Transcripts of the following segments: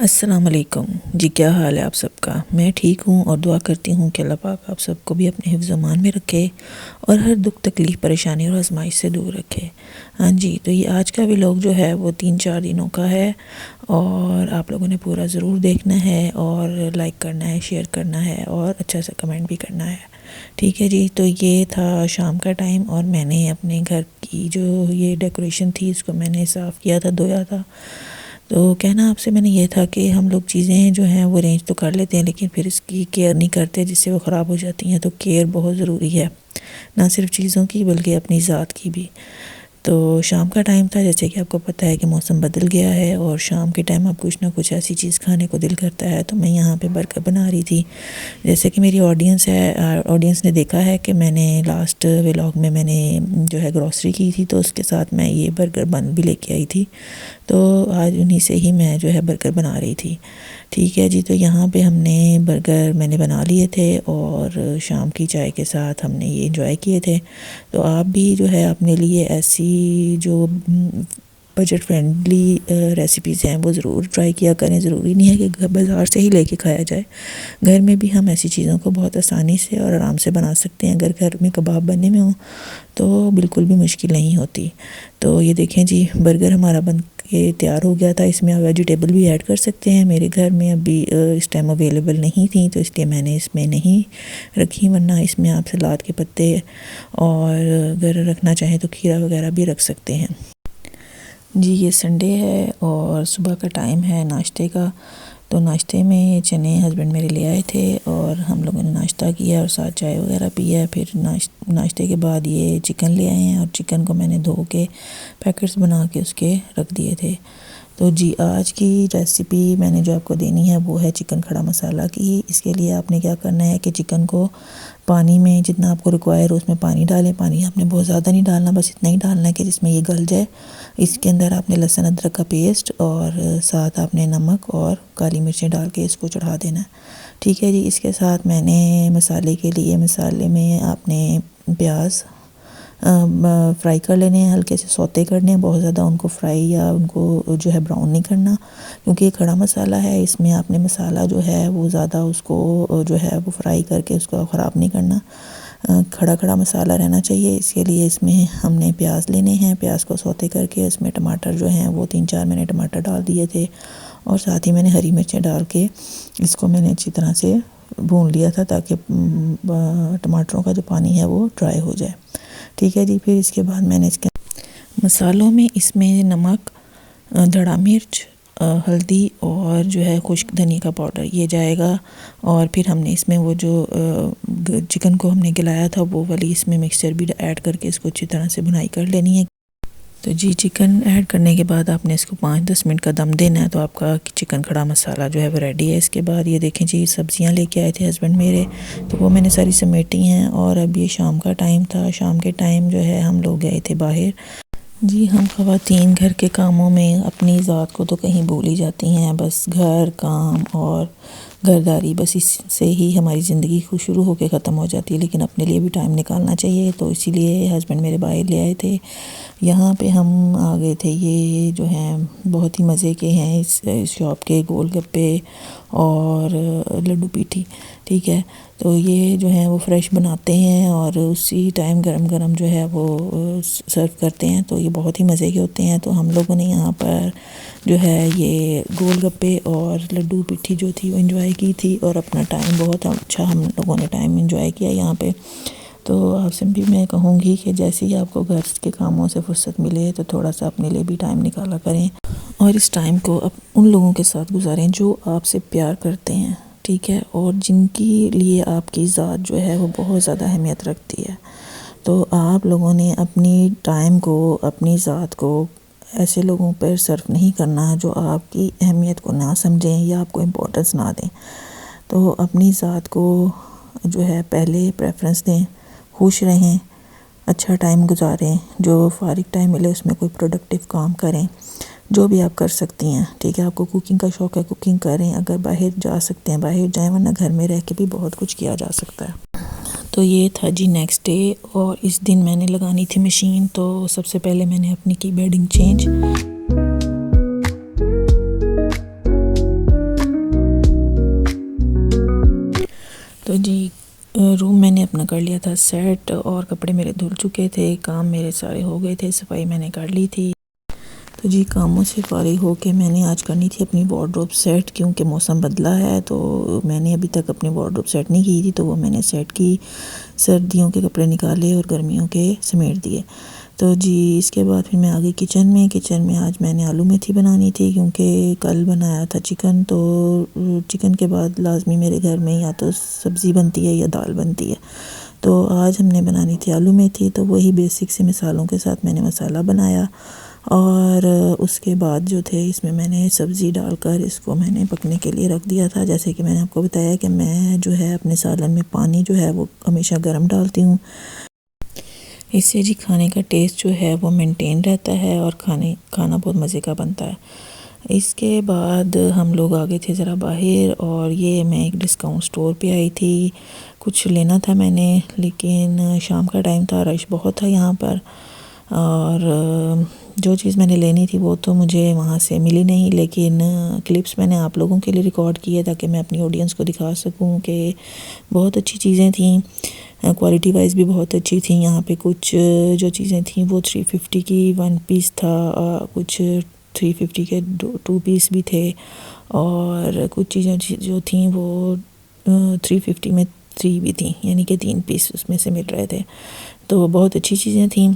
अस्सलाम वालेकुम जी। क्या हाल है आप सबका? मैं ठीक हूँ और दुआ करती हूँ कि अल्लाह पाक आप सबको भी अपने हिफ्ज़ अमान में रखे और हर दुख तकलीफ़ परेशानी और आजमाइश से दूर रखे। हाँ जी, तो ये आज का व्लॉग जो है वो 3-4 दिनों का है और आप लोगों ने पूरा ज़रूर देखना है और लाइक करना है, शेयर करना है और अच्छा सा कमेंट भी करना है। ठीक है जी। तो ये था शाम का टाइम और मैंने अपने घर की जो ये डेकोरेशन थी इसको मैंने साफ़ किया था, धोया था। तो कहना आपसे मैंने ये था कि हम लोग चीज़ें जो हैं वो अरेंज तो कर लेते हैं लेकिन फिर इसकी केयर नहीं करते जिससे वो ख़राब हो जाती हैं। तो केयर बहुत ज़रूरी है, ना सिर्फ चीज़ों की बल्कि अपनी ज़ात की भी। तो शाम का टाइम था, जैसे कि आपको पता है कि मौसम बदल गया है और शाम के टाइम अब कुछ ना कुछ ऐसी चीज़ खाने को दिल करता है। तो मैं यहाँ पे बर्गर बना रही थी। जैसे कि मेरी ऑडियंस है, ऑडियंस ने देखा है कि मैंने लास्ट व्लॉग में मैंने जो है ग्रॉसरी की थी तो उसके साथ मैं ये बर्गर बन भी लेके आई थी। तो आज उन्हीं से ही मैं जो है बर्गर बना रही थी। ठीक है जी। तो यहाँ पे हमने बर्गर मैंने बना लिए थे और शाम की चाय के साथ हमने ये एंजॉय किए थे। तो आप भी जो है अपने लिए ऐसी जो बजट फ्रेंडली रेसिपीज़ हैं वो ज़रूर ट्राई किया करें। ज़रूरी नहीं है कि बाज़ार से ही लेके खाया जाए, घर में भी हम ऐसी चीज़ों को बहुत आसानी से और आराम से बना सकते हैं। अगर घर में कबाब बने में हो तो बिल्कुल भी मुश्किल नहीं होती। तो ये देखें जी, बर्गर हमारा बन के तैयार हो गया था। इसमें आप वेजिटेबल भी ऐड कर सकते हैं। मेरे घर में अभी इस टाइम अवेलेबल नहीं थी तो इसलिए मैंने इसमें नहीं रखी, वरना इसमें आप सलाद के पत्ते और अगर रखना चाहें तो खीरा वगैरह भी रख सकते हैं जी। ये संडे है और सुबह का टाइम है नाश्ते का। तो नाश्ते में चने हस्बैंड मेरे ले आए थे और हम लोगों ने नाश्ता किया और साथ चाय वगैरह पिया। फिर नाश्ते के बाद ये चिकन ले आए हैं और चिकन को मैंने धो के पैकेट्स बना के उसके रख दिए थे। तो जी, आज की रेसिपी मैंने जो आपको देनी है वो है चिकन खड़ा मसाला की। इसके लिए आपने क्या करना है कि चिकन को पानी में जितना आपको रिक्वायर हो उसमें पानी डालें। पानी आपने बहुत ज़्यादा नहीं डालना, बस इतना ही डालना है कि जिसमें ये गल जाए। इसके अंदर आपने लहसुन अदरक का पेस्ट और साथ आपने नमक और काली मिर्चें डाल के इसको चढ़ा देना है। ठीक है जी। इसके साथ मैंने मसाले के लिए, मसाले में आपने प्याज फ्राई कर लेने हैं, हल्के से सौते करने हैं। बहुत ज़्यादा उनको फ्राई या उनको जो है ब्राउन नहीं करना, क्योंकि ये खड़ा मसाला है। इसमें आपने मसाला जो है वो ज़्यादा उसको जो है वो फ्राई करके उसको ख़राब नहीं करना, खड़ा खड़ा मसाला रहना चाहिए। इसके लिए इसमें हमने प्याज लेने हैं, प्याज को सौते करके इसमें टमाटर जो हैं वो 3-4 मैंने टमाटर डाल दिए थे और साथ ही मैंने हरी मिर्चें डाल के इसको मैंने अच्छी तरह से भून लिया था ताकि टमाटरों का जो पानी है वो ड्राई हो जाए। ठीक है जी। फिर इसके बाद मैंने इसके मसालों में इसमें नमक, धड़ा मिर्च, हल्दी और जो है खुश्क धनिया का पाउडर ये जाएगा। और फिर हमने इसमें वो जो चिकन को हमने गलाया था वो वाली इसमें मिक्सचर भी ऐड करके इसको अच्छी तरह से भुनाई कर लेनी है। तो जी, चिकन ऐड करने के बाद आपने इसको 5-10 मिनट का दम देना है। तो आपका चिकन खड़ा मसाला जो है वो रेडी है। इसके बाद ये देखें जी, सब्जियां लेके आए थे हस्बैंड मेरे, तो वो मैंने सारी समेटी हैं। और अब ये शाम का टाइम था। शाम के टाइम जो है हम लोग गए थे बाहर जी। हम ख़वातीन घर के कामों में अपनी ज़ात को तो कहीं भूल ही जाती हैं। बस घर, काम और घरदारी, बस इससे ही हमारी ज़िंदगी शुरू होकर ख़त्म हो जाती है। लेकिन अपने लिए भी टाइम निकालना चाहिए। तो इसीलिए हस्बैंड मेरे बाहर ले आए थे। यहाँ पे हम आ गए थे। ये जो हैं बहुत ही मज़े के हैं इस शॉप के, गोलगप्पे और लड्डू पीठी। ठीक है। तो ये जो है वो फ्रेश बनाते हैं और उसी टाइम गरम गरम जो है वो सर्व करते हैं। तो ये बहुत ही मज़े के होते हैं। तो हम लोगों ने यहाँ पर जो है ये गोलगप्पे और लड्डू पिट्ठी जो थी वो एंजॉय की थी और अपना टाइम बहुत अच्छा हम लोगों ने टाइम एंजॉय किया यहाँ पे। तो आपसे भी मैं कहूँगी कि जैसे ही आपको घर के कामों से फुर्सत मिले तो थोड़ा सा अपने लिए भी टाइम निकाला करें और इस टाइम को अब उन लोगों के साथ गुजारें जो आपसे प्यार करते हैं। ठीक है। और जिनकी लिए आपकी ज़ात जो है वो बहुत ज़्यादा अहमियत रखती है। तो आप लोगों ने अपनी टाइम को, अपनी ज़ात को ऐसे लोगों पर सर्व नहीं करना जो आपकी अहमियत को ना समझें या आपको इम्पोर्टेंस ना दें। तो अपनी ज़ात को जो है पहले प्रेफरेंस दें, खुश रहें, अच्छा टाइम गुजारें। जो फारिग टाइम मिले उसमें कोई प्रोडक्टिव काम करें, जो भी आप कर सकती हैं। ठीक है। आपको कुकिंग का शौक़ है, कुकिंग करें। अगर बाहर जा सकते हैं बाहर जाएं, वरना घर में रह के भी बहुत कुछ किया जा सकता है। तो ये था जी नेक्स्ट डे और इस दिन मैंने लगानी थी मशीन। तो सबसे पहले मैंने अपनी की बेडिंग चेंज कर लिया था सेट और कपड़े मेरे धुल चुके थे, काम मेरे सारे हो गए थे, सफाई मैंने कर ली थी। तो जी कामों से फारिग हो के मैंने आज करनी थी अपनी वार्डरोब सेट, क्योंकि मौसम बदला है तो मैंने अभी तक अपनी वार्डरोब सेट नहीं की थी, तो वो मैंने सेट की। सर्दियों के कपड़े निकाले और गर्मियों के समेट दिए। तो जी इसके बाद फिर मैं आ गई किचन में आज मैंने आलू मेथी बनानी थी, क्योंकि कल बनाया था चिकन, तो चिकन के बाद लाजमी मेरे घर में या तो सब्ज़ी बनती है या दाल बनती है। तो आज हमने बनानी थी आलू मेथी, तो वही बेसिक से मसालों के साथ मैंने मसाला बनाया और उसके बाद जो थे इसमें मैंने सब्ज़ी डालकर इसको मैंने पकने के लिए रख दिया था। जैसे कि मैंने आपको बताया कि मैं जो है अपने सालन में पानी जो है वो हमेशा गर्म डालती हूँ, इससे जी खाने का टेस्ट जो है वो मेंटेन रहता है और खाना बहुत मज़े का बनता है। इसके बाद हम लोग आ गए थे ज़रा बाहर, और ये मैं एक डिस्काउंट स्टोर पे आई थी, कुछ लेना था मैंने, लेकिन शाम का टाइम था, रश बहुत था यहाँ पर, और जो चीज़ मैंने लेनी थी वो तो मुझे वहाँ से मिली नहीं, लेकिन क्लिप्स मैंने आप लोगों के लिए रिकॉर्ड किए ताकि मैं अपनी ऑडियंस को दिखा सकूं कि बहुत अच्छी चीज़ें थी, क्वालिटी वाइज भी बहुत अच्छी थी। यहाँ पे कुछ जो चीज़ें थी वो 350 की 1 पीस था, कुछ 350 के 2 पीस भी थे, और कुछ चीज़ें जो थी वो 350 में 3 भी थी, यानी कि 3 पीस उसमें से मिल रहे थे, तो बहुत अच्छी चीज़ें थी।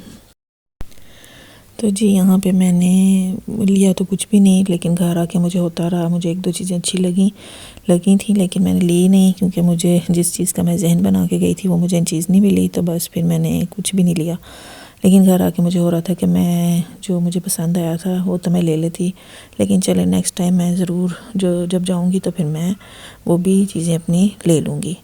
तो जी यहाँ पे मैंने लिया तो कुछ भी नहीं, लेकिन घर आके मुझे होता रहा, मुझे 1-2 चीज़ें अच्छी लगी थी, लेकिन मैंने ली नहीं, क्योंकि मुझे जिस चीज़ का मैं जहन बना के गई थी वो मुझे चीज़ नहीं मिली, तो बस फिर मैंने कुछ भी नहीं लिया। लेकिन घर आके मुझे हो रहा था कि मैं जो मुझे पसंद आया था वो तो मैं ले लेती, लेकिन चले नेक्स्ट टाइम मैं ज़रूर जब जाऊँगी तो फिर मैं वो भी चीज़ें अपनी ले लूँगी।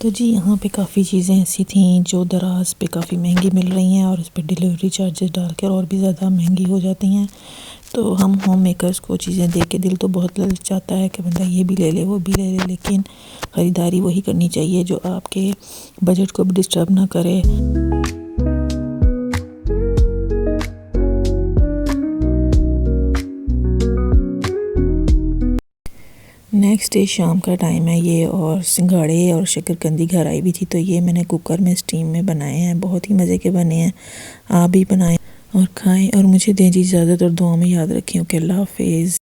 तो जी यहाँ पे काफ़ी चीज़ें ऐसी थी जो दराज पे काफ़ी महंगी मिल रही हैं, और उस पर डिलीवरी चार्जेस डालकर और भी ज़्यादा महंगी हो जाती हैं। तो हम होम मेकर्स को चीज़ें देख के दिल तो बहुत ललचाता है कि बंदा ये भी ले ले वो भी ले ले, लेकिन ख़रीदारी वही करनी चाहिए जो आपके बजट को भी डिस्टर्ब ना करे। नेक्स्ट डे शाम का टाइम है ये, और सिंघाड़े और शक्करकंदी घर आई भी थी, तो ये मैंने कुकर में स्टीम में बनाए हैं, बहुत ही मज़े के बने हैं। आप भी बनाएं और खाएं, और मुझे दें जी इजाज़त, और दुआ में याद रखें। ओके, अल्लाह हाफिज़।